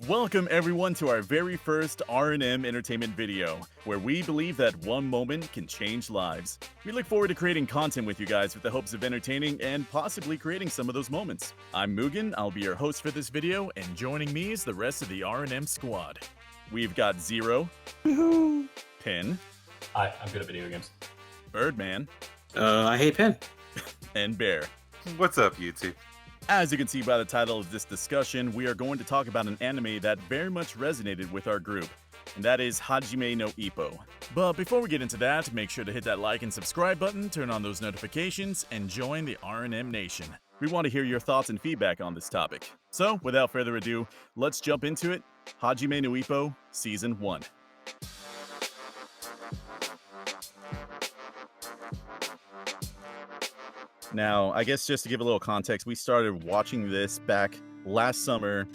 Welcome everyone to our very first R&M Entertainment video, where we believe that one moment can change lives. We look forward to creating content with you guys with the hopes of entertaining and possibly creating some of those moments. I'm Mugen, I'll be your host for this video, and joining me is the rest of the R&M squad. We've got Zero, Woohoo! Pin, I'm good at video games. Birdman, I hate pen. and Bear. What's up, YouTube? As you can see by the title of this discussion, we are going to talk about an anime that very much resonated with our group, and that is Hajime no Ippo. But before we get into that, make sure to hit that like and subscribe button, turn on those notifications, and join the R&M Nation. We want to hear your thoughts and feedback on this topic. So, without further ado, let's jump into it. Hajime no Ippo, Season 1. Now, I guess just to give a little context, we started watching this back last summer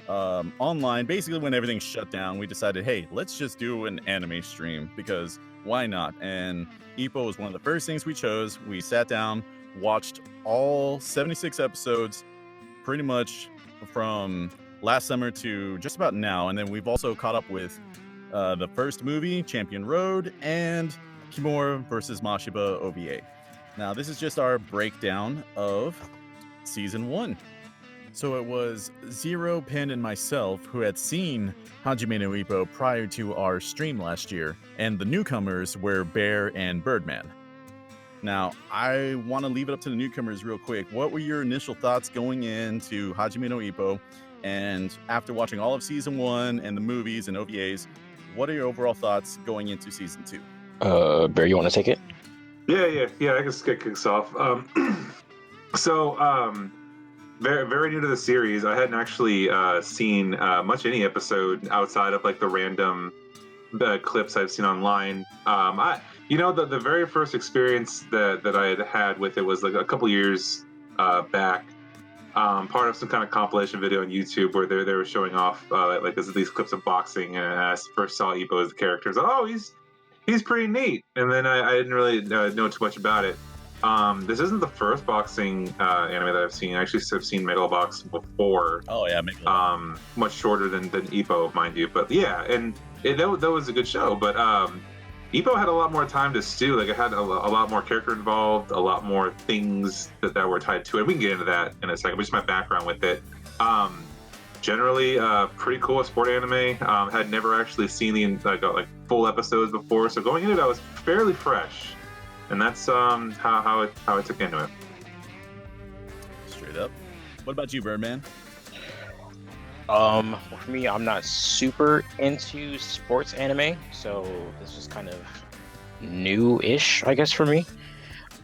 online. Basically, when everything shut down, we decided, hey, let's just do an anime stream because why not? And Ippo was one of the first things we chose. We sat down, watched all 76 episodes pretty much from last summer to just about now. And then we've also caught up with the first movie, Champion Road, and Kimura versus Mashiba OVA. Now, this is just our breakdown of Season 1. So it was Zero, Pen, and myself who had seen Hajime no Ippo prior to our stream last year, and the newcomers were Bear and Birdman. Now, I want to leave it up to the newcomers real quick. What were your initial thoughts going into Hajime no Ippo? And after watching all of Season 1 and the movies and OVAs, what are your overall thoughts going into Season 2? Bear, you want to take it? Yeah. I guess get kicks off. Very, very new to the series. I hadn't actually seen much any episode outside of like the random clips I've seen online. The very first experience that I had with it was like a couple years back. Part of some kind of compilation video on YouTube where they were showing off these clips of boxing, and I first saw Ippo as the character. I was like, oh, he's pretty neat. And then I didn't really know too much about it. This isn't the first boxing anime that I've seen. I actually have seen Megalobox before. Oh yeah, Megalobox. Much shorter than Ippo, mind you. But yeah, and that was a good show. But Ippo had a lot more time to stew. Like it had a lot more character involved, a lot more things that were tied to it. We can get into that in a second. But just my background with it. Generally, pretty cool sport anime. Had never actually seen the full episodes before, so going into it, I was fairly fresh, and that's how I took into it. Straight up. What about you, Birdman? For me, I'm not super into sports anime, so this was kind of new-ish, I guess, for me.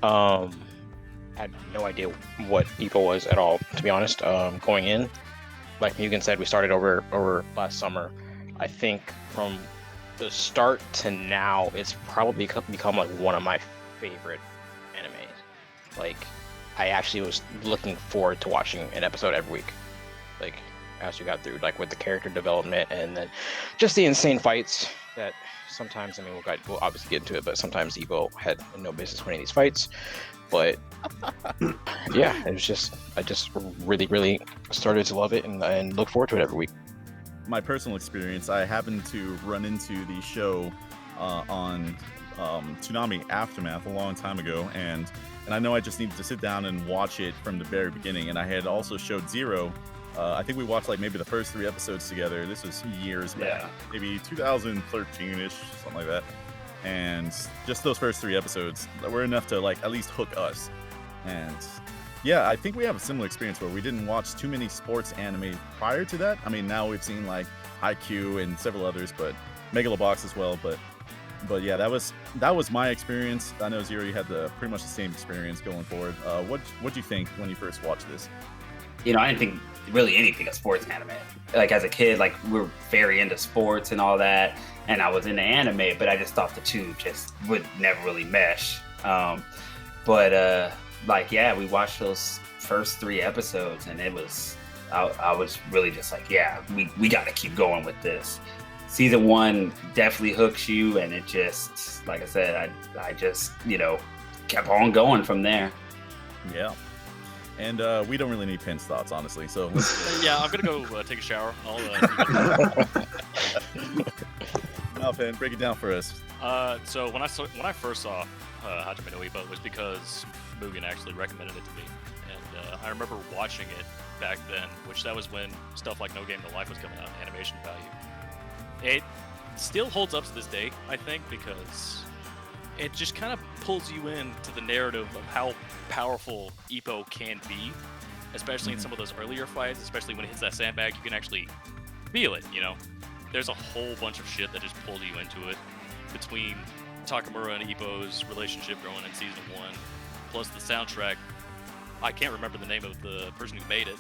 I had no idea what Ippo was at all, to be honest, going in. Like Mugen said, we started over last summer. I think from the start to now, it's probably become like one of my favorite animes. Like, I actually was looking forward to watching an episode every week. Like, as we got through, like with the character development and then just the insane fights that sometimes, we'll obviously get into it, but sometimes Ippo had no business winning these fights. But yeah, I just really, really started to love it and look forward to it every week. My personal experience, I happened to run into the show on Tsunami Aftermath a long time ago, and I know I just needed to sit down and watch it from the very beginning. And I had also showed Zero. I think we watched like maybe the first 3 episodes together. This was years back, maybe 2013-ish, something like that. And just those first 3 episodes were enough to like at least hook us. And yeah, I think we have a similar experience where we didn't watch too many sports anime prior to that. I mean, now we've seen like IQ and several others, but Megalobox as well. But yeah, that was my experience. I know Zero, you had pretty much the same experience going forward. What'd you think when you first watched this? I didn't think really anything of sports anime. Like as a kid, like we were very into sports and all that, and I was into anime, but I just thought the two just would never really mesh. We watched those first 3 episodes, and I was really just like, yeah, we got to keep going with this. Season 1 definitely hooks you, and it just, like I said, I just kept on going from there. Yeah. And we don't really need Pin's thoughts, honestly. So let's Yeah, I'm gonna go take a shower. I'll. now, Pin, break it down for us. So when I first saw Hajime no Ippo, it was because Mugen actually recommended it to me, and I remember watching it back then, which that was when stuff like No Game No Life was coming out, animation value. It still holds up to this day, I think, because it just kind of pulls you into the narrative of how powerful Ippo can be, especially in some of those earlier fights, especially when it hits that sandbag, you can actually feel it, you know? There's a whole bunch of shit that just pulls you into it, between Takamura and Ippo's relationship growing in Season 1, plus the soundtrack. I can't remember the name of the person who made it.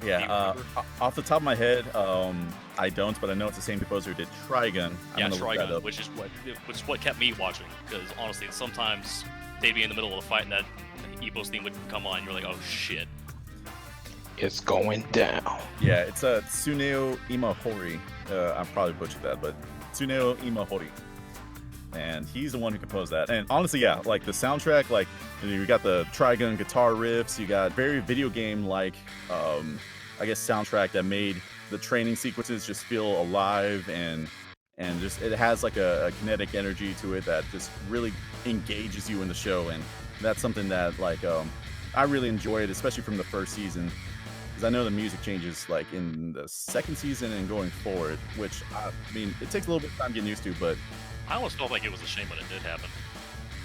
Yeah, off the top of my head, I don't, but I know it's the same composer who did Trigun. Yeah, Trigun, which is what kept me watching, because honestly, sometimes they'd be in the middle of a fight and that Ippo's theme would come on, and you're like, oh shit. It's going down. Yeah, it's Tsuneo Imahori. I probably butchered that, but Tsuneo Imahori. And he's the one who composed that. And honestly, yeah, like the soundtrack, like you got the Trigun guitar riffs, you got very video game like, I guess soundtrack that made the training sequences just feel alive and just it has like a kinetic energy to it that just really engages you in the show. And that's something that like I really enjoyed, especially from the first season, because I know the music changes like in the second season and going forward, which I mean it takes a little bit of time getting used to, but I almost felt like it was a shame when it did happen.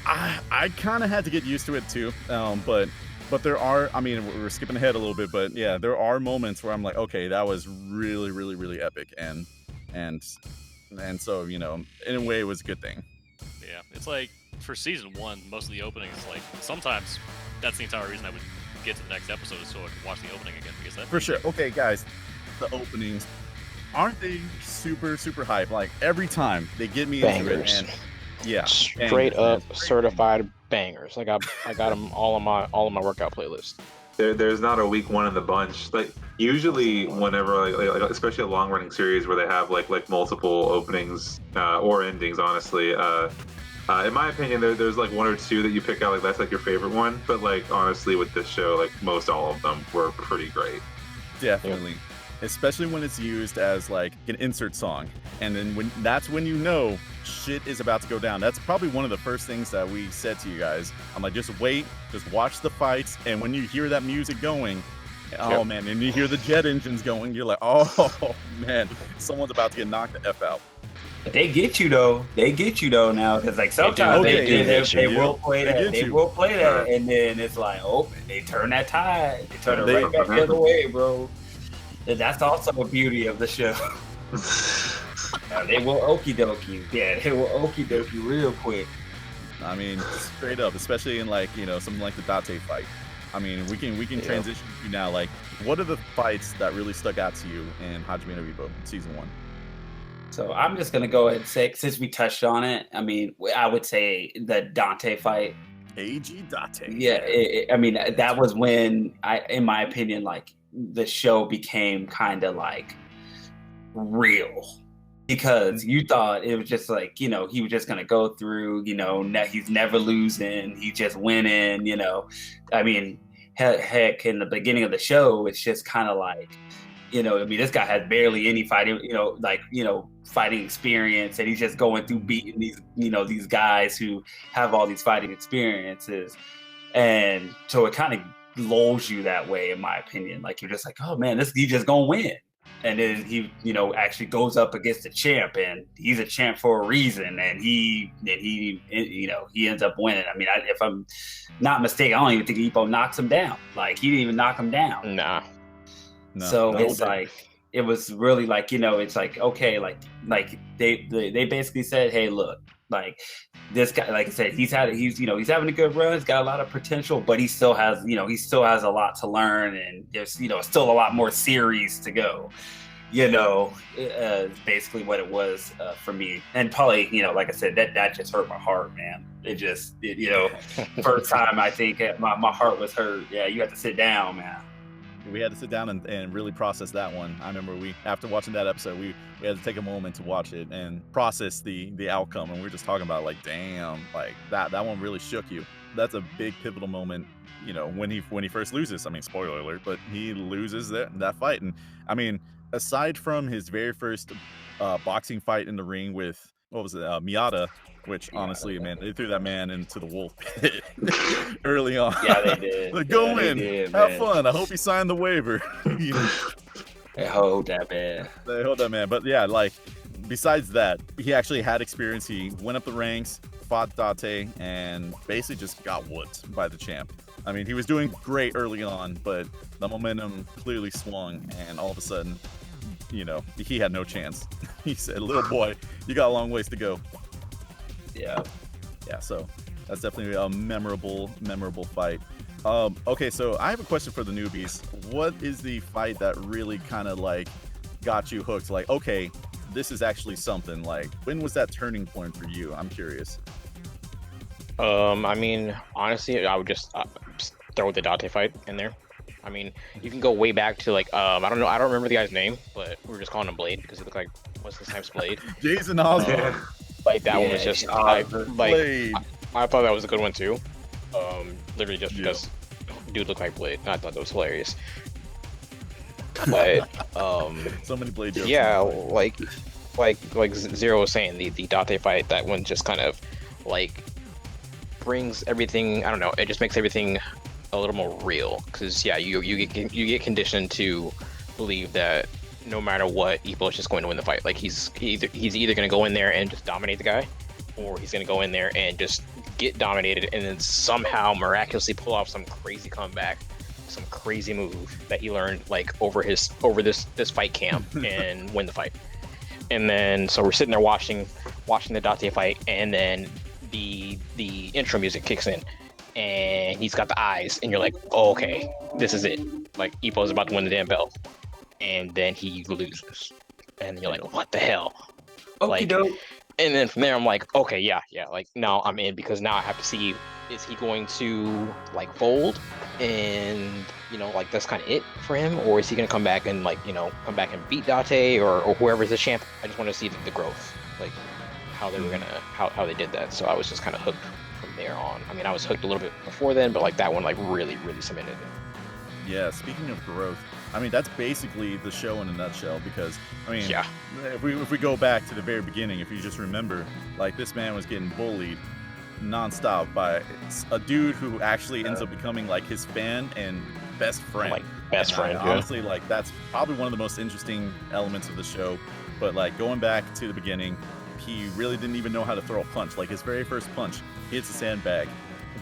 I kind of had to get used to it too, but there are, I mean, we're skipping ahead a little bit, but yeah, there are moments where I'm like, okay, that was really, really, really epic, and so, you know, in a way, it was a good thing. Yeah, it's like for Season 1, most of the openings, like sometimes that's the entire reason I would get to the next episode so I could watch the opening again, because that For sure. Okay, guys, the openings, aren't they super, super hype? Like every time they get me into it, Bangers. and yeah, Straight bangers, up certified bangers. I got them all on my workout playlist. There's not a weak one in the bunch. Like usually, whenever like especially a long running series where they have like multiple openings or endings, honestly. In my opinion, there's like one or two that you pick out like that's like your favorite one. But like honestly, with this show, like most all of them were pretty great. Definitely. Especially when it's used as like an insert song, and then that's when you know shit is about to go down. That's probably one of the first things that we said to you guys. I'm like, just wait, just watch the fights, and when you hear that music going, oh man, and you hear the jet engines going, you're like, oh man, someone's about to get knocked the F out. But they get you though. Now, because like sometimes they will play that. They will play that, and then it's like, oh, they turn that tide. They turn it right back the other way, bro. And that's also a beauty of the show. They will okie dokie. Yeah, they will okie dokie real quick. I mean, straight up, especially in like, you know, something like the Date fight. I mean, we can transition to now. Like, what are the fights that really stuck out to you in Hajime no Ippo Season 1? So I'm just gonna go ahead and say, since we touched on it, I mean, I would say the Dante fight. AG Date. Yeah, I mean, that was when in my opinion, like the show became kind of like real, because you thought it was just like, you know, he was just gonna go through, you know, he's never losing, he's just winning, you know. I mean, heck, in the beginning of the show, it's just kind of like, you know, I mean, this guy has barely any fighting, fighting experience, and he's just going through beating these, you know, these guys who have all these fighting experiences, and so it kind of lulls you that way, in my opinion. Like, you're just like, oh man, he just gonna win, and then he, you know, actually goes up against the champ, and he's a champ for a reason, and he you know, he ends up winning. I mean, if I'm not mistaken, I don't even think Ippo knocks him down. Like, he didn't even knock him down. Nah. No, it's like, it was really like, you know, it's like, okay, like they basically said, hey, look, like this guy, like I said, he's having a good run, he's got a lot of potential, but he still has a lot to learn, and there's, you know, still a lot more series to go, you know. Basically what it was for me. And probably, you know, like I said, that just hurt my heart, man. It you know, first time I think my heart was hurt. Yeah, you have to sit down, man. We had to sit down and really process that one. I remember after watching that episode, we had to take a moment to watch it and process the outcome. And we were just talking about like, damn, like that one really shook you. that's a big pivotal moment. You know, when he first loses. I mean, spoiler alert, but he loses that fight. And I mean, aside from his very first boxing fight in the ring with what was it, Miata, which honestly, man, they threw that man into the wolf pit early on. Yeah, they did. Like, go they in, did, have man. fun. I hope he signed the waiver. You know? They hold that man. They hold that man. But yeah, like besides that, he actually had experience. He went up the ranks, fought Date, and basically just got whooped by the champ. I mean, he was doing great early on, but the momentum clearly swung, and all of a sudden, you know, he had no chance. He said, "Little boy, you got a long ways to go." Yeah. Yeah, so that's definitely a memorable fight. Okay, so I have a question for the newbies. What is the fight that really kind of like got you hooked? Like, okay, this is actually something. Like, when was that turning point for you? I'm curious. I mean, honestly, I would just throw the Date fight in there. I mean, you can go way back to like I don't know, I don't remember the guy's name, but we were just calling him Blade because he looked like what's his name's Blade. Jason Osborne. Like that one was just I Blade. thought that was a good one too. Literally just because dude looked like Blade. I thought that was hilarious. But So many Blade jokes. yeah, like Zero was saying, the Date fight, that one just kind of like brings everything. I don't know. It just makes everything a little more real. Because yeah, you get conditioned to believe that no matter what, Ippo is just going to win the fight. Like he's either going to go in there and just dominate the guy, or he's going to go in there and just get dominated and then somehow miraculously pull off some crazy comeback, some crazy move that he learned like over this fight camp and win the fight. And then so we're sitting there watching the Date fight, and then the intro music kicks in and he's got the eyes, and you're like, oh, okay, this is it. Like Ippo's about to win the damn belt. And then he loses, and you're like, what the hell? Like, Okey-doke. and then from there I'm like, okay, yeah, like now I'm in, because now I have to see, is he going to like fold and like that's kind of it for him, or is he going to come back and come back and beat Date or whoever's the champ? I just want to see the growth, like how they were gonna how they did that. So I was just kind of hooked from there on. I mean, I was hooked a little bit before then, but like that one like really cemented it. Yeah, speaking of growth, I mean, that's basically the show in a nutshell, because, I mean, Yeah. if we go back to the very beginning, if you just remember, like, this man was getting bullied nonstop by a dude who actually ends up becoming, like, his fan and best friend. Like best friend. Yeah. Honestly, like, that's probably one of the most interesting elements of the show. But, like, going back to the beginning, he really didn't even know how to throw a punch. Like, his very first punch hits a sandbag,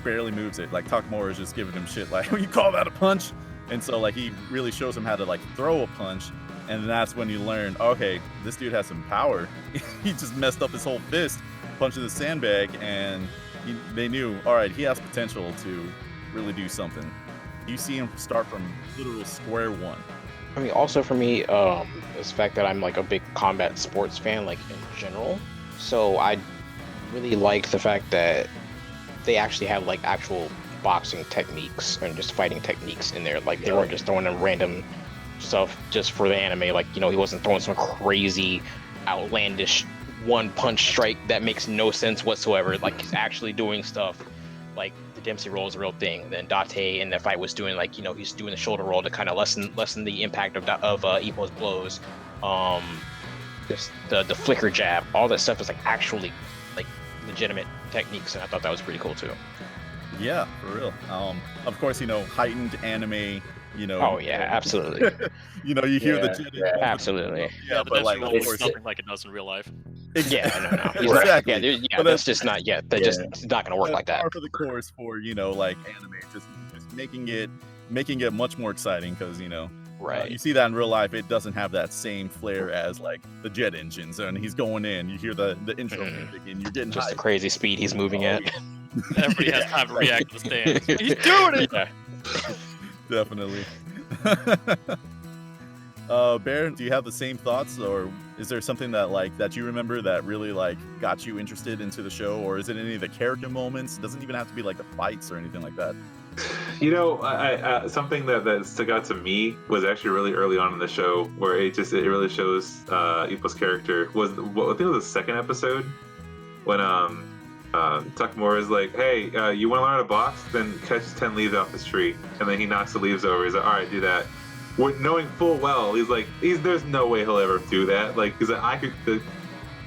barely moves it. Like, Takamura is just giving him shit, like, you call that a punch? And so, like, he really shows him how to, like, throw a punch. And that's when you learn, okay, this dude has some power. He just messed up his whole fist, punching the sandbag, and they knew, all right, he has potential to really do something. You see him start from literal square one. I mean, also for me, is the fact that I'm like a big combat sports fan, like in general. So I really like the fact that they actually have like actual boxing techniques and just fighting techniques in there. Like they weren't just throwing in random stuff just for the anime. Like, he wasn't throwing some crazy, outlandish one punch strike that makes no sense whatsoever. Like he's actually doing stuff like the Dempsey roll is a real thing. And then Date in that fight was doing like, he's doing the shoulder roll to kind of lessen the impact of Ippo's blows. Just the flicker jab, all that stuff is like actually like legitimate techniques, and I thought that was pretty cool too. Yeah, for real. Of course, heightened anime, Oh yeah, absolutely. you hear Yeah, the yeah. Absolutely. Yeah, but like, roll of works course, nothing like it does in real life. Yeah, no. Exactly. Yeah, But that's just not yet. That just it's not gonna work that's like that. par for the course for like anime, just making it much more exciting, because Right. you see that in real life, it doesn't have that same flair as like the jet engines, and he's going in, you hear the intro music, and you're getting Just the hyped. crazy speed he's moving at. yeah. Everybody has time to react to the stands. He's doing it! Yeah. Definitely. Bear, do you have the same thoughts, or is there something that you remember that really like got you interested into the show, or is it any of the character moments? It doesn't even have to be like the fights or anything like that. I something that stuck out to me was actually really early on in the show, where it really shows Ippo's character. I think it was the second episode when Takamura is like, hey, you want to learn how to box? Then catch 10 leaves off this tree. And then he knocks the leaves over. He's like, all right, do that. Knowing full well, there's no way he'll ever do that. Like, he's like,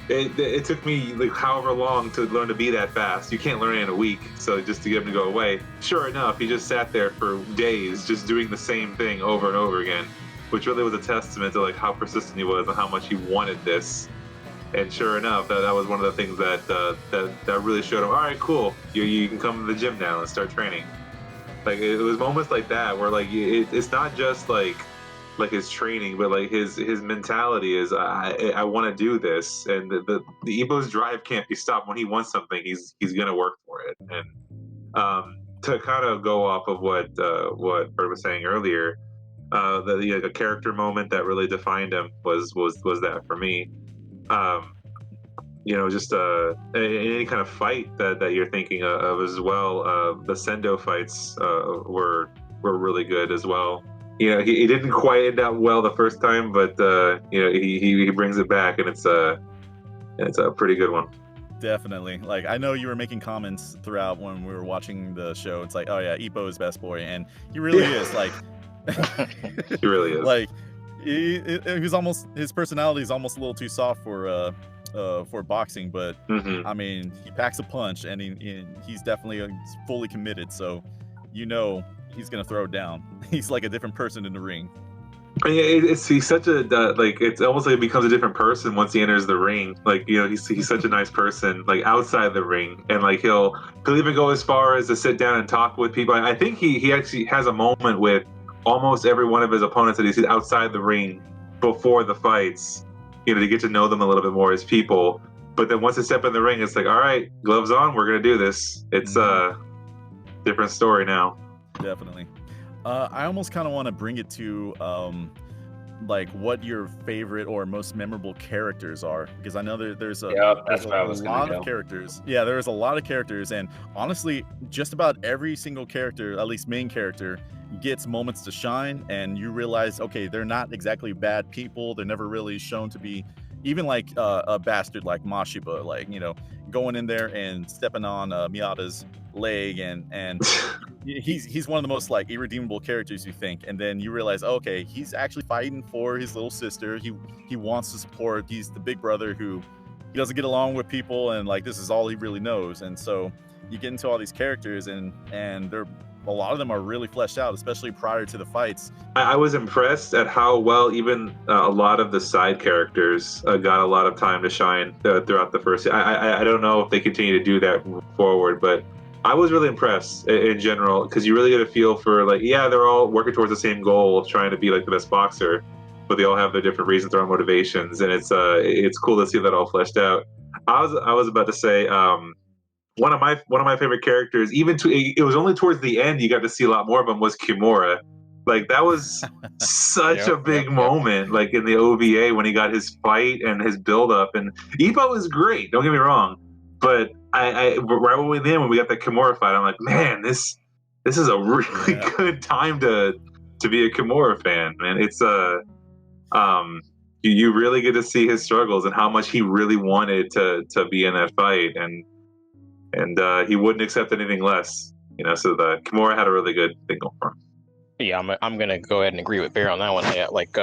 it took me like however long to learn to be that fast. You can't learn it in a week. So just to get him to go away. Sure enough, he just sat there for days just doing the same thing over and over again, which really was a testament to like how persistent he was and how much he wanted this. And sure enough, that was one of the things that really showed him. All right, cool. You can come to the gym now and start training. Like it was moments like that where like it's not just like his training, but like his mentality is I want to do this, and the Ippo's drive can't be stopped. When he wants something, he's gonna work for it. And to kind of go off of what Bert was saying earlier, a character moment that really defined him was that for me. Just any kind of fight that you're thinking of as well. The Sendo fights were really good as well. He didn't quite end out well the first time, but he brings it back, and it's a pretty good one. Definitely. Like, I know you were making comments throughout when we were watching the show. It's like, oh yeah, Ippo is best boy, and he really is. Like, he really is. Like, his personality is almost a little too soft for boxing, but I mean, he packs a punch, and he's definitely fully committed. So, he's gonna throw it down. He's like a different person in the ring. He's such a it's almost like he becomes a different person once he enters the ring. Like he's such a nice person like outside the ring, and like he'll even go as far as to sit down and talk with people. I think he actually has a moment with almost every one of his opponents that he sees outside the ring before the fights, to get to know them a little bit more as people. But then once they step in the ring, it's like, all right, gloves on, we're gonna do this. It's a different story now. Definitely. I almost kind of want to bring it to like what your favorite or most memorable characters are, because I know there's a lot of characters. Yeah, there's a lot of characters, and honestly, just about every single character, at least main character, gets moments to shine, and you realize, okay, they're not exactly bad people. They're never really shown to be even like a bastard like Mashiba, like going in there and stepping on Miyata's leg, and he's one of the most like irredeemable characters you think, and then you realize, okay, he's actually fighting for his little sister. He wants to support. He's the big brother who he doesn't get along with people, and like this is all he really knows. And so you get into all these characters, and they're a lot of them are really fleshed out, especially prior to the fights. I was impressed at how well even a lot of the side characters got a lot of time to shine throughout the first. I don't know if they continue to do that forward, but I was really impressed in general, because you really get a feel for like, yeah, they're all working towards the same goal of trying to be like the best boxer, but they all have their different reasons, their own motivations, and it's cool to see that all fleshed out. I was about to say one of my favorite characters, it was only towards the end you got to see a lot more of him, was Kimura. Like that was such a big moment, like in the OVA when he got his fight and his build up. And Ippo is great, don't get me wrong, but I right when we got that Kimura fight, I'm like, man, this is a really good time to be a Kimura fan, man. It's you really get to see his struggles and how much he really wanted to be in that fight, and he wouldn't accept anything less, so the Kimura had a really good thing going for him. Yeah, I'm gonna go ahead and agree with Bear on that one. Yeah, like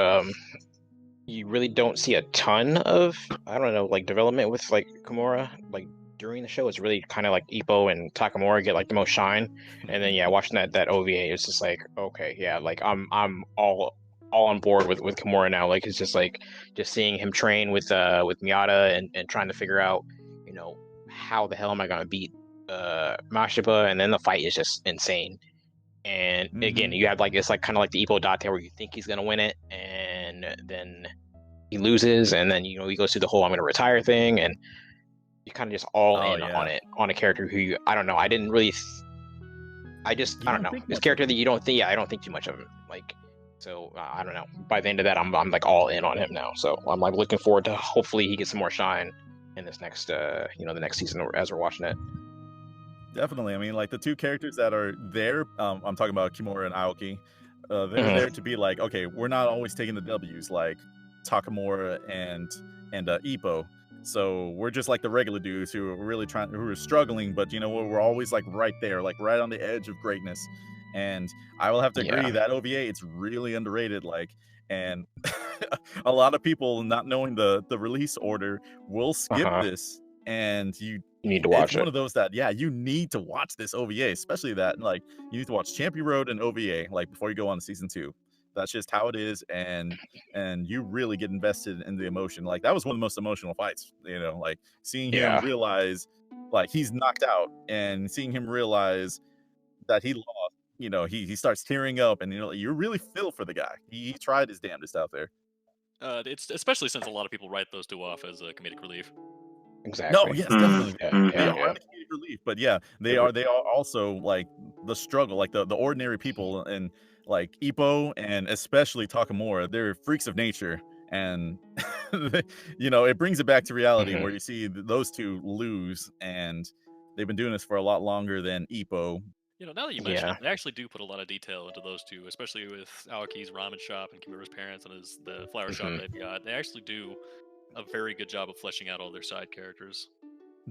you really don't see a ton of like development with like Kimura. Like during the show, it's really kind of like Ippo and Takamura get like the most shine, and then watching that OVA, it's just like, okay, yeah, like I'm all on board with Kimura now. Like it's just like seeing him train with Miyata and trying to figure out how the hell am I gonna beat Mashiba, and then the fight is just insane. And again, you have like it's like kind of like the Ippo Date where you think he's gonna win it, and then he loses, and then he goes through the whole I'm gonna retire thing, and you kind of just all in on it, on a character who I don't know. I didn't really. I don't know. This character that you don't think. Yeah, I don't think too much of him. Like, so I don't know. By the end of that, I'm like all in on him now. So I'm like looking forward to hopefully he gets some more shine in this next the next season as we're watching it. Definitely. I mean, like the two characters that are there, I'm talking about Kimura and Aoki. They're there to be like, okay, we're not always taking the W's like Takamura and Ippo. So we're just like the regular dudes who are really who are struggling, but you know what? We're always like right there, like right on the edge of greatness. And I will have to agree Yeah. that OVA, it's really underrated. Like, and a lot of people not knowing the release order will skip this, and You need to watch it's one it. of those that you need to watch this OVA, especially that like you need to watch Champion Road and OVA like before you go on to season 2. That's just how it is, and you really get invested in the emotion. Like that was one of the most emotional fights, you know, like seeing him Yeah. realize like he's knocked out and seeing him realize that he lost. You know, he starts tearing up, and you know, you really feel for the guy. He tried his damnedest out there. It's especially since a lot of people write those two off as a comedic relief. Exactly. No, yes, definitely. Yeah, Mhm. They yeah, are yeah. the comedic relief, but yeah, they are also like the struggle, like the ordinary people, and like Ippo and especially Takamura, they're freaks of nature, and you know, it brings it back to reality Mhm. where you see those two lose, and they've been doing this for a lot longer than Ippo. You know, now that you mention Yeah. it, they actually do put a lot of detail into those two, especially with Aoki's ramen shop and Kimura's parents and the flower shop Mhm. they've got. They actually do a very good job of fleshing out all their side characters.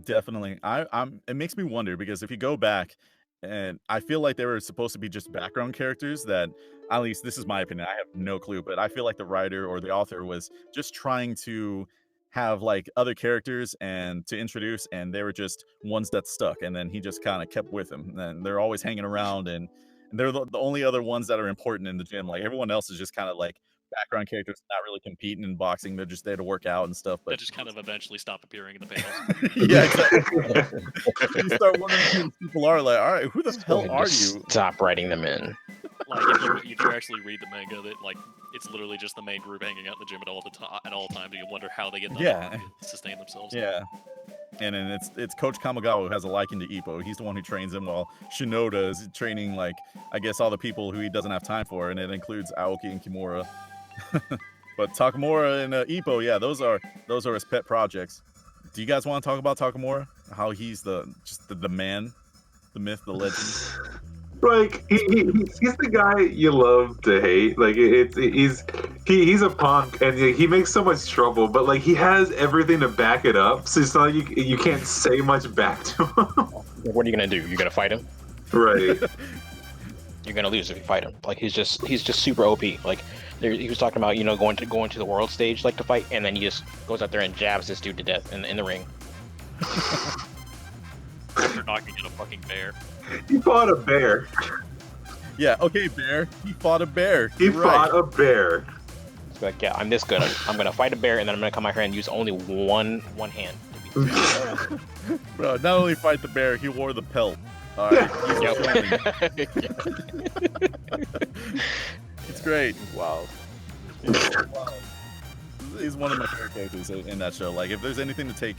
Definitely. I'm it makes me wonder because if you go back, and I feel like they were supposed to be just background characters that, at least this is my opinion, I have no clue, but I feel like the writer or the author was just trying to have like other characters and to introduce, and they were just ones that stuck, and then he just kind of kept with them, and they're always hanging around, and they're the only other ones that are important in the gym. Like everyone else is just kind of like background characters, not really competing in boxing. They're just there to work out and stuff. That But just kind of eventually stop appearing in the panels. yeah, exactly. You start wondering who these people are. Like, all right, who the hell are Just you? Stop writing them in. Like if you actually read the manga, that like it's literally just the main group hanging out in the gym at all times. You wonder how they get them Yeah. to sustain themselves. Yeah. And then it's Coach Kamigawa who has a liking to Ippo. He's the one who trains him, while Shinoda is training, like, I guess all the people who he doesn't have time for, and it includes Aoki and Kimura. But Takamura and Ippo, yeah, those are his pet projects. Do you guys want to talk about Takamura? How he's the man, the myth, the legend? Like he's the guy you love to hate. Like he's a punk and he makes so much trouble, but like he has everything to back it up. So it's not like you can't say much back to him. What are you gonna do? You're gonna fight him? Right. You're gonna lose if you fight him. Like he's just super OP. Like he was talking about, you know, going to the world stage like to fight, and then he just goes out there and jabs this dude to death in the ring. After knocking in a fucking bear. He fought a bear. Yeah, okay, bear. He fought a bear. He You're right. fought a bear. It's like, yeah, I'm this good. I'm gonna fight a bear, and then I'm gonna come out here and use only one hand. Bro, not only fight the bear, he wore the pelt. All right. It's great. Wow. He's one of my favorite characters in that show. Like, if there's anything to take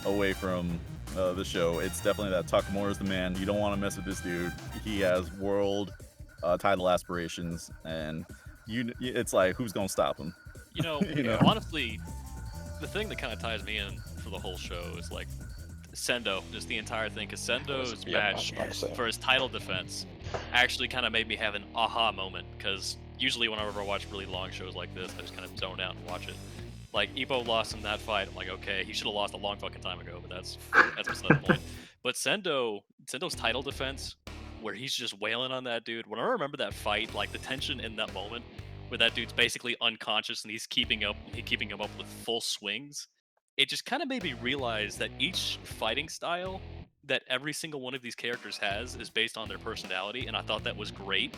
away from the show, it's definitely that Takamura is the man. You don't want to mess with this dude. He has world title aspirations, and it's like, who's gonna stop him? You know, honestly, the thing that kind of ties me in for the whole show is like Sendo, just the entire thing, because Sendo's match for his title defense actually kind of made me have an aha moment, because usually whenever I watch really long shows like this, I just kind of zone out and watch it. Like, Ippo lost in that fight, I'm like, okay, he should have lost a long fucking time ago, but that's beside the point. But Sendo's title defense, where he's just wailing on that dude, when I remember that fight, like the tension in that moment, where that dude's basically unconscious and he's keeping him up with full swings, it just kind of made me realize that each fighting style that every single one of these characters has is based on their personality, and I thought that was great.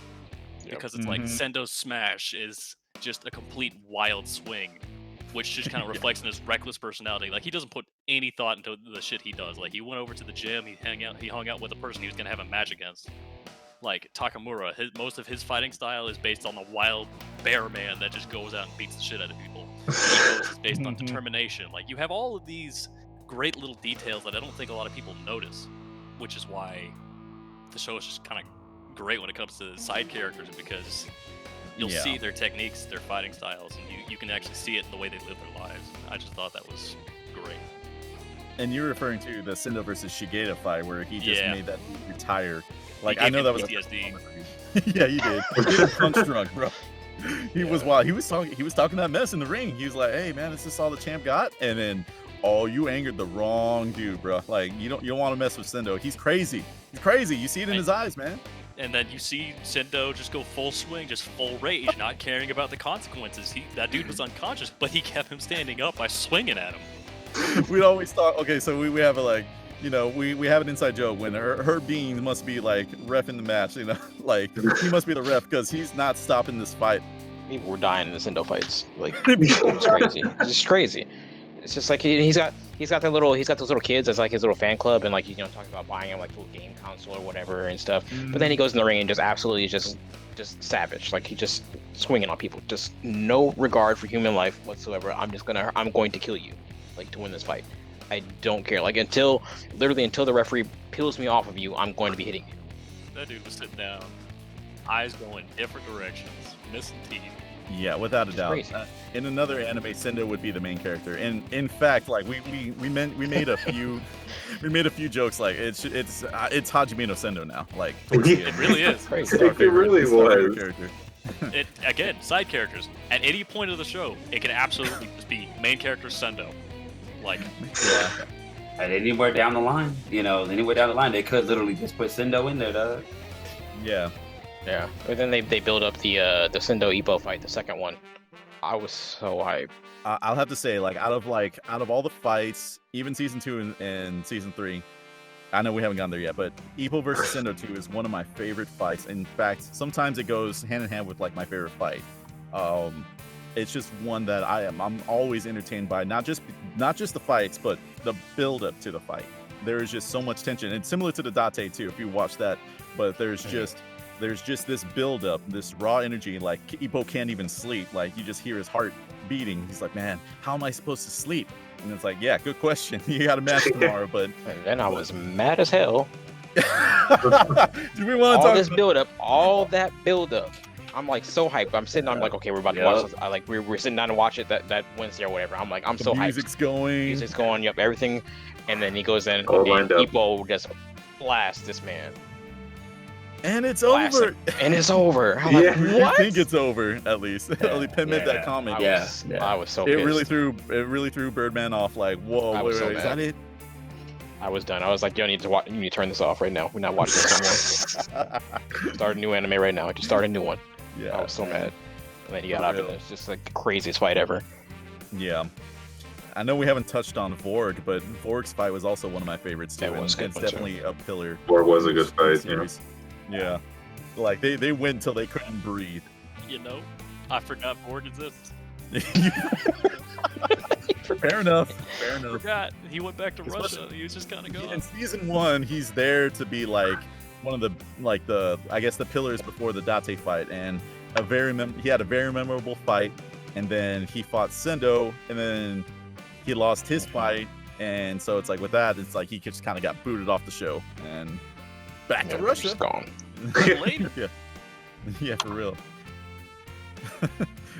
Because it's like Sendo's smash is just a complete wild swing, which just kind of reflects in his reckless personality. Like, he doesn't put any thought into the shit he does. Like, he went over to the gym, he hung out with a person he was gonna have a match against. Like Takamura, most of his fighting style is based on the wild bear man that just goes out and beats the shit out of people. It's based on determination. Like, you have all of these great little details that I don't think a lot of people notice, which is why the show is just kind of great when it comes to side characters, because you'll see their techniques, their fighting styles, and you can actually see it in the way they live their lives. I just thought that was great. And you're referring to the Sendo versus Shigeta fight, where he just made that dude retire. Like, He I know that was PTSD. yeah, he did. He was punch drunk, bro. He was wild. He was talking that mess in the ring. He was like, "Hey, man, is this all the champ got?" And then "Oh, you angered the wrong dude, bro. Like you don't want to mess with Sendo. He's crazy. He's crazy. You see it in his eyes, man." And then you see Sendo just go full swing, just full rage, not caring about the consequences. That dude was unconscious, but he kept him standing up by swinging at him. We'd always thought, okay, so we have a like, you know, we have an inside joke when her being must be like ref in the match, you know, like he must be the ref because he's not stopping this fight. People were dying in the Sendo fights. Like it's crazy. It's just crazy. It's just like he's got those little kids as like his little fan club, and like talking about buying him like a little game console or whatever and stuff. But then he goes in the ring and just absolutely just savage. Like he just swinging on people, just no regard for human life whatsoever. I'm going to kill you, like to win this fight. I don't care. Like until the referee peels me off of you, I'm going to be hitting you. That dude was sitting down, eyes going different directions, missing teeth. Yeah, without a doubt. Crazy. In another anime, Sendo would be the main character. And in fact, like we made a few jokes like it's Hajime no Sendo now. Like It really is. Crazy. It really was. Character. It again, side characters. At any point of the show, it can absolutely just be main character Sendo. Like, Yeah. And anywhere down the line, they could literally just put Sendo in there, dog. Yeah. Yeah. But then they build up the Sendo Ippo fight, the second one. I was so hyped. I'll have to say, like out of all the fights, even season 2 and season 3, I know we haven't gone there yet, but Ippo versus Sendo 2 is one of my favorite fights. In fact, sometimes it goes hand in hand with like my favorite fight. It's just one that I'm always entertained by, not just the fights, but the build up to the fight. There is just so much tension, and similar to the Date too, if you watch that. But there's just this build up, this raw energy. Like Ippo can't even sleep. Like you just hear his heart beating. He's like, man, how am I supposed to sleep? And it's like, yeah, good question. You got a match tomorrow, but And then I was mad as hell. do we want to All talk this about build up, all that build up. I'm like so hyped. I'm sitting. I'm like, okay, we're about to watch this. We're sitting down to watch it that Wednesday or whatever. I'm like, I'm so hyped. music's going? Music's going. Yep, everything. And then he goes in, All and lined up. Ippo just blasts this man. And it's Blasts over. him. And it's over. I'm Yeah. like, You what? think it's over at least? At least Penn made that comment. I was so It pissed. really threw Birdman off. Like, whoa, I was wait, so is that mad. it? I was done. I was like, you need to turn this off right now. We're not watching this anymore. Start a new anime right now. Just start a new one. Yeah, I was so mad. And then he got For out of real. it. It's just like the craziest fight ever. Yeah. I know we haven't touched on Vorg, but Vorg's fight was also one of my favorites too. It was a good it's one, too. definitely a pillar. Vorg was a good in the fight, yeah. series. Yeah. Like they went until they couldn't breathe. You know, I forgot Borg exists. Fair enough. Fair I enough. forgot. He went back to Especially- Russia. He was just kind of In gone. season 1, he's there to be like one of the I guess the pillars before the Date fight, and he had a very memorable fight, and then he fought Sendo, and then he lost his fight, and so it's like with that, it's like he just kind of got booted off the show and back to Yeah, Russia. just gone. Later. Yeah, for real.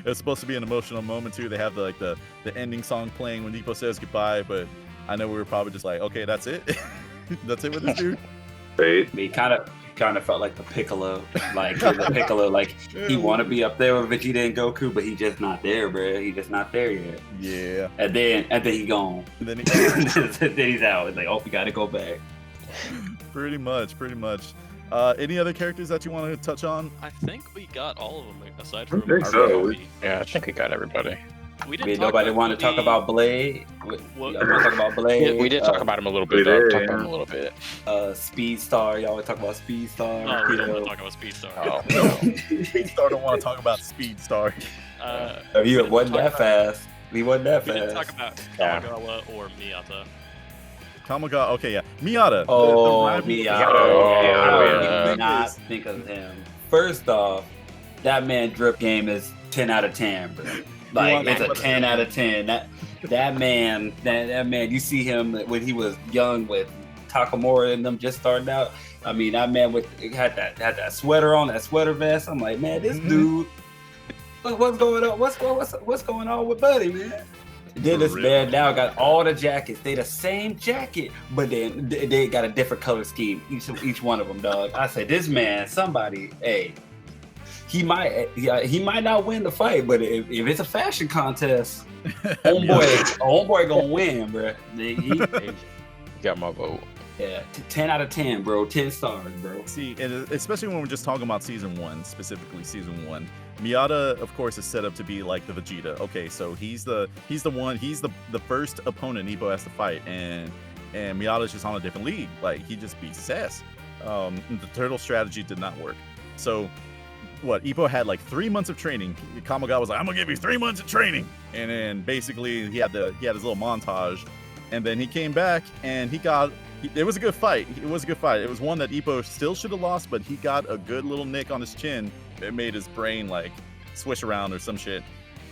It's supposed to be an emotional moment too. They have the ending song playing when Ippo says goodbye, but I know we were probably just like, okay, that's it. That's it with this dude. Right? He kind of felt like the Piccolo, like he want to be up there with Vegeta and Goku, but he just not there, bro. He just not there yet. Yeah. And then he gone. And then Then he's out. It's like, oh, we gotta go back. pretty much. Any other characters that you want to touch on? I think we got all of them aside I from. think so. Yeah, I think we got everybody. We I didn't mean, talk nobody about want to talk Ruby. about Blade. What- Y'all want to talk about Blade? We did talk about him a little bit. we Though. did, Talked about yeah. him a little bit. Speed Star. Y'all want to talk about Speed Star? Oh, we You don't know? want to talk about Speedstar. Oh, Speedstar don't want to talk about Speedstar. He we wasn't didn't that talk fast. He wasn't that We didn't talk fast. about Yeah. Kamigawa or Miyata. Kamigawa, okay, yeah. Miata. Oh, rival- Miyata. Oh, How yeah. did you not think of him? First off, that man drip game is 10 out of 10, bro. Like, it's a 10 out of 10. That man, you see him when he was young with Takamura and them just starting out. I mean, that man had that sweater on, that sweater vest. I'm like, man, this dude, what's going on? What's going on with Buddy, man? Then this For man real. now got all the jackets. They the same jacket, but then they got a different color scheme. Each one of them, dog. I said, this man, somebody, hey, he might not win the fight, but if it's a fashion contest, homeboy gonna win, bro. He got my vote. Yeah, 10 out of 10, bro. 10 stars, bro. See, and especially when we're just talking about season 1, specifically season 1, Miata, of course, is set up to be like the Vegeta. Okay, so he's the first opponent Ippo has to fight, and Miata's just on a different league. Like, he just beats his ass. The turtle strategy did not work. So what, Ippo had like 3 months of training. Kamigawa was like, I'm gonna give you 3 months of training, and then basically he had his little montage, and then he came back and it was a good fight. It was a good fight. It was one that Ippo still should have lost, but he got a good little nick on his chin. It made his brain like swish around or some shit.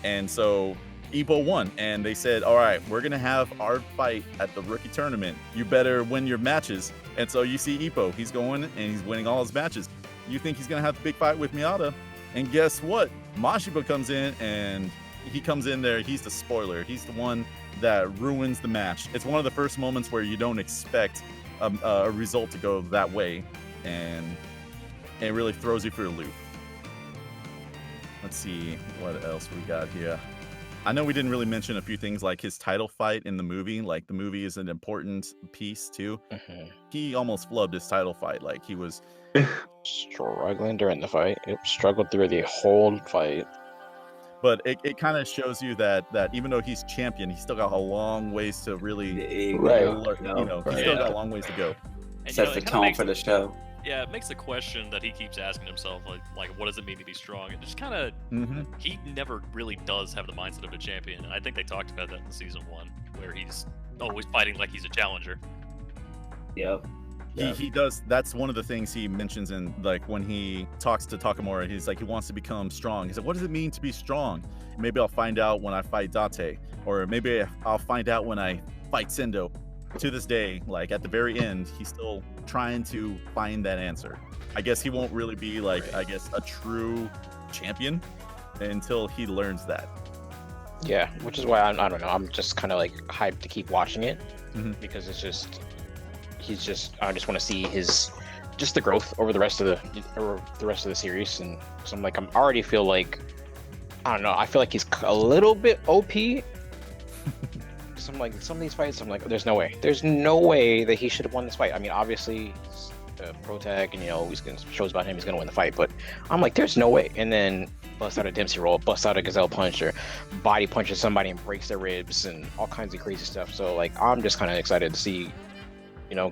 And so Ippo won. And they said, all right, we're going to have our fight at the rookie tournament. You better win your matches. And so you see Ippo, he's going and he's winning all his matches. You think he's going to have the big fight with Miata. And guess what? Mashiba comes in, and he comes in there. He's the spoiler. He's the one that ruins the match. It's one of the first moments where you don't expect a result to go that way, and it really throws you for a loop. Let's see what else we got here. I know we didn't really mention a few things like his title fight in the movie. Like, the movie is an important piece too. Mm-hmm. He almost flubbed his title fight. Like, he was struggling during the fight. Yep, struggled through the whole fight. But it kind of shows you that even though he's champion, he's still got a long ways to really, Right. he's still got a long ways to go. And, Sets the tone for the show. Yeah, it makes the question that he keeps asking himself, like what does it mean to be strong? It just kind of, he never really does have the mindset of a champion. And I think they talked about that in season 1, where he's always fighting like he's a challenger. Yep. He does. That's one of the things he mentions in, like, when he talks to Takamura. He's like, he wants to become strong. He's like, what does it mean to be strong? Maybe I'll find out when I fight Date, or maybe I'll find out when I fight Sendo. To this day, like, at the very end, he's still trying to find that answer. I guess he won't really be like, I guess, a true champion until he learns that. Yeah, which is why I don't know. I'm just kind of like hyped to keep watching it, because it's just. I just want to see the growth over the rest of the series, and so I'm already feel like, I don't know, I feel like he's a little bit OP. So I'm like, some of these fights, I'm like, there's no way that he should have won this fight. I mean, obviously, he's a pro tag, and he's gonna shows about him, he's gonna win the fight, but I'm like, there's no way. And then busts out a Dempsey roll, busts out a Gazelle punch, or body punches somebody and breaks their ribs, and all kinds of crazy stuff. So like, I'm just kind of excited to see,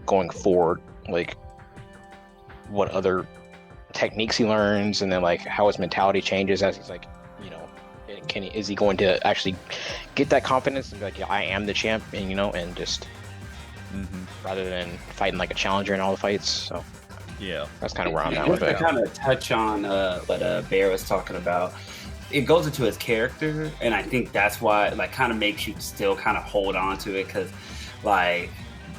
going forward, like, what other techniques he learns, and then like how his mentality changes as he's like, is he going to actually get that confidence and be like, yeah, I am the champ, and just rather than fighting like a challenger in all the fights. So yeah, that's kind of where I'm at with it. To kind of touch on what Bear was talking about, it goes into his character, and I think that's why like kind of makes you still kind of hold on to it, because like,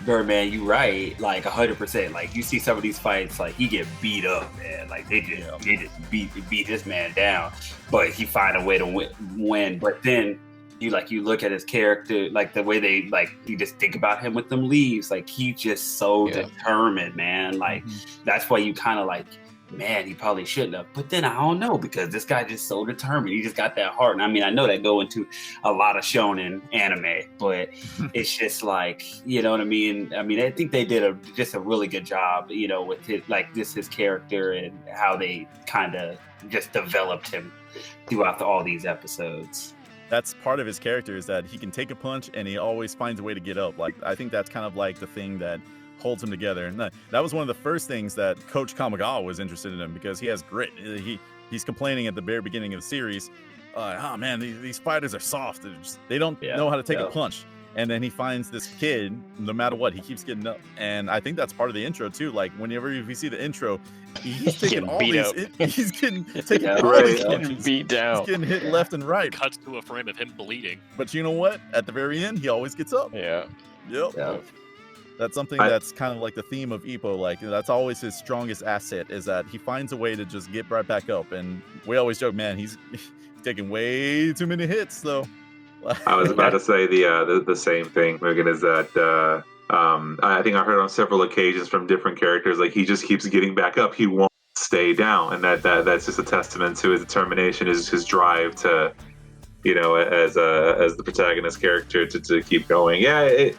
Birdman, you right, like 100%. Like, you see some of these fights, like, he get beat up, man. Like, they just beat this man down, but he find a way to win. But then you look at his character, like the way they, like, you just think about him with them leaves. Like, he's just so determined, man. Like, that's why you kind of like, man, he probably shouldn't have. But then I don't know, because this guy just so determined. He just got that heart. And I mean, I know that go into a lot of shonen anime, but it's just like, you know what I mean? I mean, I think they did just a really good job, with his character and how they kind of just developed him throughout all these episodes. That's part of his character, is that he can take a punch and he always finds a way to get up. Like, I think that's kind of like the thing that holds him together. And that was one of the first things that Coach Kamigawa was interested in him, because he has grit. He's complaining at the very beginning of the series, oh man, these fighters are soft. They don't know how to take a punch. And then he finds this kid, no matter what, he keeps getting up. And I think that's part of the intro too. Like, whenever you see the intro, he's taking all these, he's getting taken getting beat down. He's getting hit left and right. Cuts to a frame of him bleeding. But you know what? At the very end, he always gets up. Yeah. Yep. That's something that's kind of like the theme of Ippo. Like, that's always his strongest asset, is that he finds a way to just get right back up. And we always joke, man, he's taking way too many hits, though. I was about to say the same thing, Megan, is that I think I heard on several occasions from different characters, like, he just keeps getting back up. He won't stay down, and that's just a testament to his determination, his drive to, as the protagonist character to keep going. Yeah,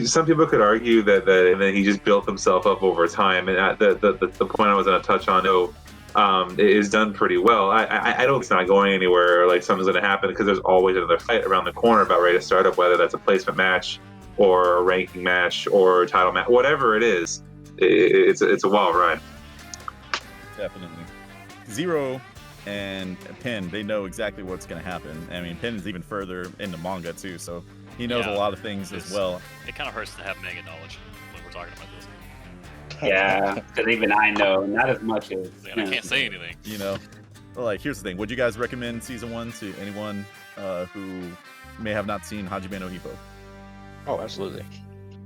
some people could argue that and then he just built himself up over time, and the point I was going to touch on, it is done pretty well. I don't think it's not going anywhere, or like something's going to happen, because there's always another fight around the corner about ready to start up, whether that's a placement match or a ranking match or a title match, whatever it is. It's a wild ride. Definitely. Zero and Penn, they know exactly what's going to happen. I mean, Penn is even further into manga too, so he knows a lot of things as well. It kind of hurts to have manga knowledge when we're talking about this. Yeah, because even I know not as much as. I can't say anything. Like, here's the thing: would you guys recommend season 1 to anyone who may have not seen Hajime no Ippo? Oh, absolutely.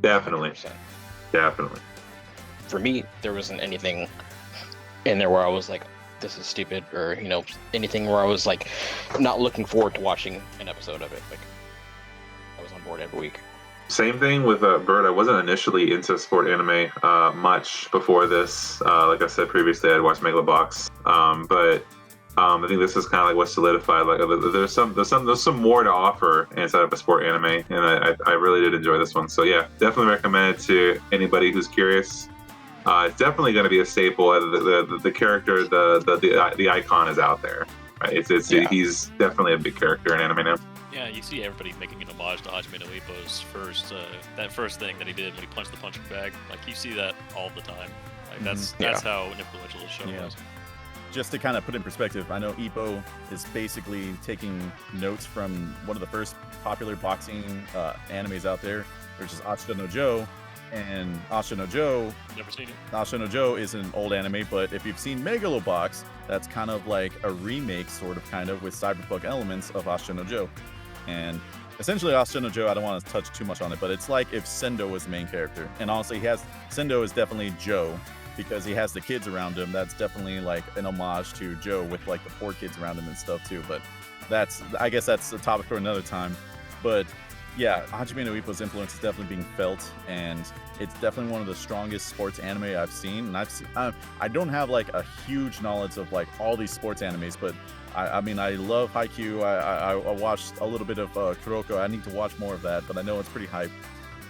Definitely. 100%. Definitely. For me, there wasn't anything in there where I was like, this is stupid, or anything where I was like not looking forward to watching an episode of it. Like, I was on board every week. Same thing with Bird. I wasn't initially into sport anime much before this. Like I said previously, I'd watched Megalobox, but I think this is kind of like what solidified. Like, there's some more to offer inside of a sport anime, and I really did enjoy this one. So yeah, definitely recommend it to anybody who's curious. It's definitely going to be a staple. The character, the icon is out there. Right? He's definitely a big character in anime now. Yeah, you see everybody making an homage to Hajime no Ippo's first thing that he did when he punched the punching bag. Like, you see that all the time. Like, that's how influential this show was. Just to kind of put in perspective, I know Ippo is basically taking notes from one of the first popular boxing animes out there, which is Ashita no Joe. And Ashita no Joe, Never seen it. Ashita no Joe is an old anime, but if you've seen Megalobox, that's kind of like a remake, kind of, with cyberpunk elements of Ashita no Joe. And essentially, Ashita no Joe, I don't want to touch too much on it, but it's like if Sendo was the main character. And honestly, Sendo is definitely Joe, because he has the kids around him. That's definitely like an homage to Joe, with like the poor kids around him and stuff too. But I guess that's a topic for another time. But yeah, Hajime no Ippo's influence is definitely being felt, and it's definitely one of the strongest sports anime I've seen. And I don't have like a huge knowledge of like all these sports animes, but I mean, I love Haikyuu. I watched a little bit of Kuroko. I need to watch more of that, but I know it's pretty hype.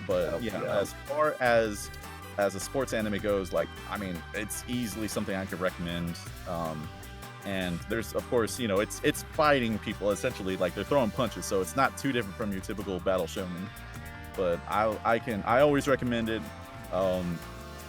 But as far as a sports anime goes, like, I mean, it's easily something I could recommend. And there's, of course, it's fighting people, essentially, like they're throwing punches, so it's not too different from your typical battle shonen. But I always recommend it.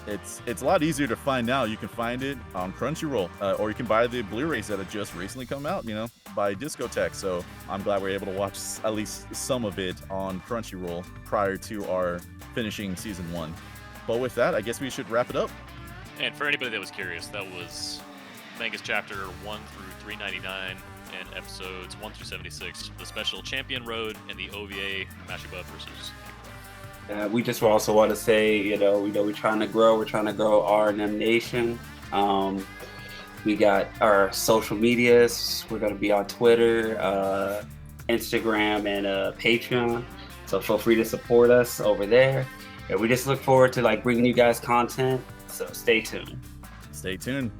It's a lot easier to find now. You can find it on Crunchyroll, or you can buy the Blu-rays that have just recently come out, by Discotek. So I'm glad we're able to watch at least some of it on Crunchyroll prior to our finishing season 1. But with that, I guess we should wrap it up. And for anybody that was curious, that was Manga's chapter 1 through 399 and episodes 1 through 76, the special Champion Road and the OVA Mashuba versus. We just also want to say, we're trying to grow. We're trying to grow R&M Nation. We got our social medias. We're going to be on Twitter, Instagram, and Patreon. So feel free to support us over there. And we just look forward to bringing you guys content. So stay tuned. Stay tuned.